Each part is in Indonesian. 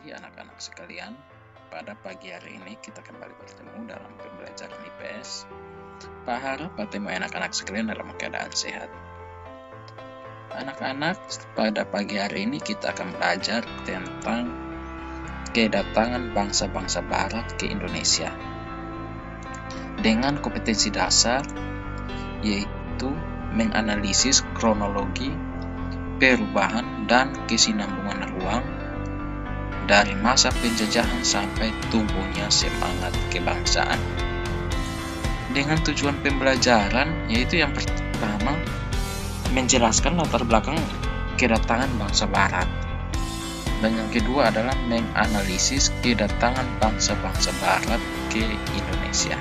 Jadi anak-anak sekalian, pada pagi hari ini kita kembali bertemu dalam pembelajaran IPS. Pak harap bertemu anak-anak sekalian dalam keadaan sehat. Anak-anak, pada pagi hari ini kita akan belajar tentang kedatangan bangsa-bangsa barat ke Indonesia dengan kompetensi dasar, yaitu menganalisis kronologi, perubahan, dan kesinambungan ruang dari masa penjajahan sampai tumbuhnya semangat kebangsaan. Dengan tujuan pembelajaran, yaitu yang pertama, menjelaskan latar belakang kedatangan bangsa barat. Dan yang kedua adalah menganalisis kedatangan bangsa-bangsa barat ke Indonesia.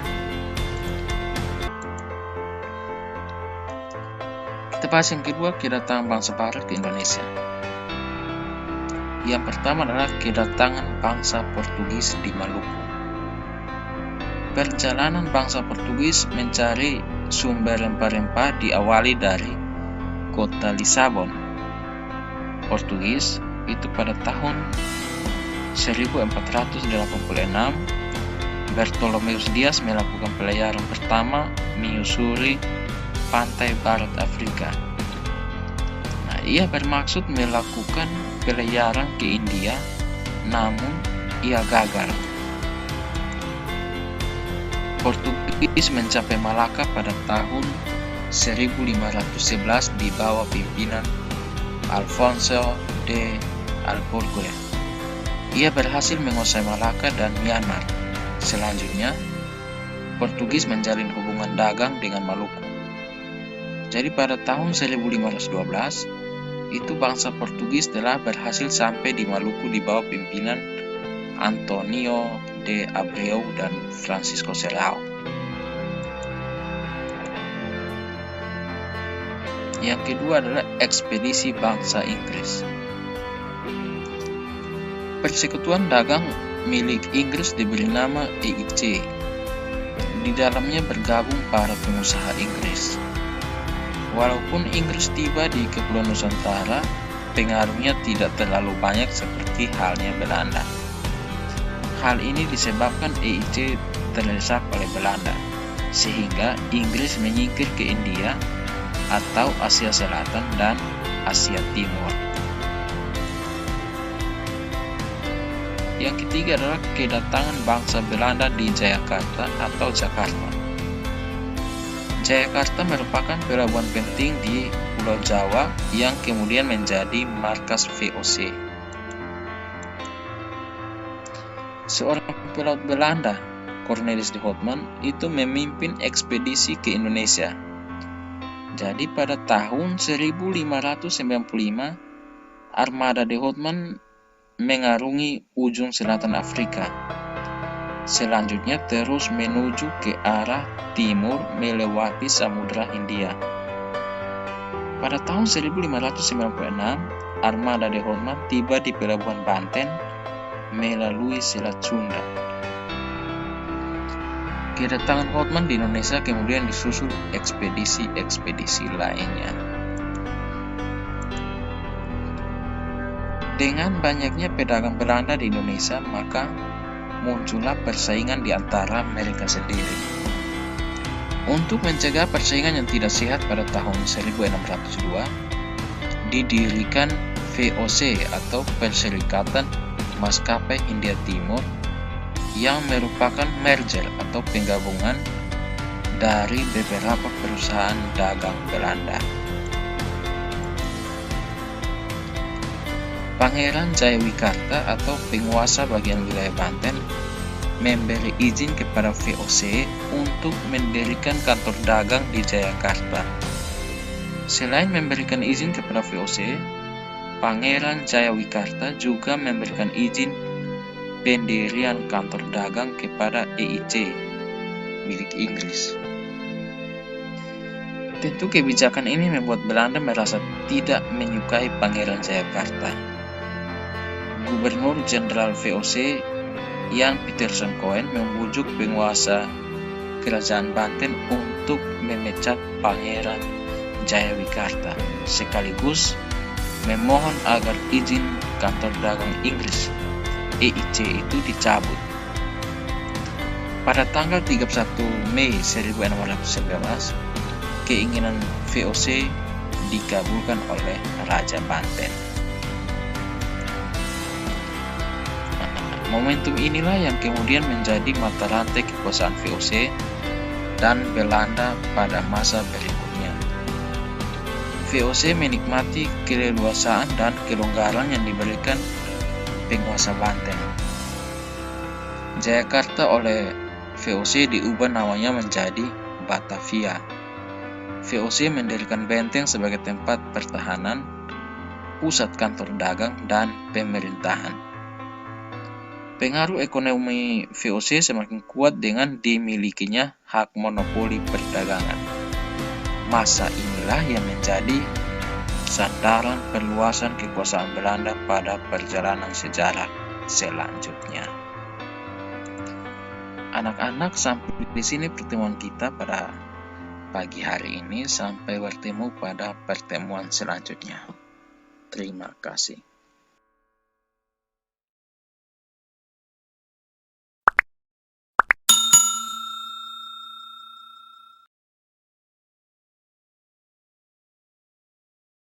Kita bahas yang kedua, kedatangan bangsa barat ke Indonesia. Yang pertama adalah kedatangan bangsa Portugis di Maluku. Perjalanan bangsa Portugis mencari sumber rempah-rempah diawali dari kota Lisabon, Portugis. Itu pada tahun 1486, Bartolomeus Dias melakukan pelayaran pertama menyusuri pantai barat Afrika. Ia bermaksud melakukan pelayaran ke India, namun ia gagal. Portugis mencapai Malaka pada tahun 1511 di bawah pimpinan Alfonso de Albuquerque. Ia berhasil menguasai Malaka dan Myanmar. Selanjutnya, Portugis menjalin hubungan dagang dengan Maluku. Jadi pada tahun 1512, itu bangsa Portugis telah berhasil sampai di Maluku di bawah pimpinan Antonio de Abreu dan Francisco Serrao. Yang kedua adalah ekspedisi bangsa Inggris. Persekutuan dagang milik Inggris diberi nama EIC. Di dalamnya bergabung para pengusaha Inggris. Walaupun Inggris tiba di Kepulauan Nusantara, pengaruhnya tidak terlalu banyak seperti halnya Belanda. Hal ini disebabkan EIC terdesak oleh Belanda, sehingga Inggris menyingkir ke India atau Asia Selatan dan Asia Timur. Yang ketiga adalah kedatangan bangsa Belanda di Jayakarta atau Jakarta. Jayakarta merupakan pelabuhan penting di Pulau Jawa yang kemudian menjadi markas VOC. Seorang pelaut Belanda, Cornelis de Houtman, itu memimpin ekspedisi ke Indonesia. Jadi pada tahun 1595, armada de Houtman mengarungi ujung selatan Afrika. Selanjutnya terus menuju ke arah timur melewati Samudra Hindia. Pada tahun 1596, armada de Houtman tiba di pelabuhan Banten melalui Selat Sunda. Kedatangan Houtman di Indonesia kemudian disusul ekspedisi-ekspedisi lainnya. Dengan banyaknya pedagang Belanda di Indonesia, maka muncullah persaingan di antara mereka sendiri. Untuk mencegah persaingan yang tidak sehat, pada tahun 1602 didirikan VOC atau Perserikatan Maskapai Hindia Timur, yang merupakan merger atau penggabungan dari beberapa perusahaan dagang Belanda. Pangeran Jayawikarta atau penguasa bagian wilayah Banten memberi izin kepada VOC untuk mendirikan kantor dagang di Jayakarta. Selain memberikan izin kepada VOC, Pangeran Jayawikarta juga memberikan izin pendirian kantor dagang kepada EIC milik Inggris. Tentu kebijakan ini membuat Belanda merasa tidak menyukai Pangeran Jayakarta. Gubernur Jenderal VOC Jan Pieterszoon Coen membujuk penguasa Kerajaan Banten untuk memecat Pangeran Jayawikarta, sekaligus memohon agar izin kantor dagang Inggris EIC itu dicabut. Pada tanggal 31 Mei 1611, keinginan VOC dikabulkan oleh Raja Banten. Momentum inilah yang kemudian menjadi mata rantai kekuasaan VOC dan Belanda pada masa berikutnya. VOC menikmati keleluasaan dan kelonggaran yang diberikan penguasa Banten. Jayakarta oleh VOC diubah namanya menjadi Batavia. VOC mendirikan benteng sebagai tempat pertahanan, pusat kantor dagang, dan pemerintahan. Pengaruh ekonomi VOC semakin kuat dengan dimilikinya hak monopoli perdagangan. Masa inilah yang menjadi sandaran perluasan kekuasaan Belanda pada perjalanan sejarah selanjutnya. Anak-anak, sampai di sini pertemuan kita pada pagi hari ini. Sampai bertemu pada pertemuan selanjutnya. Terima kasih.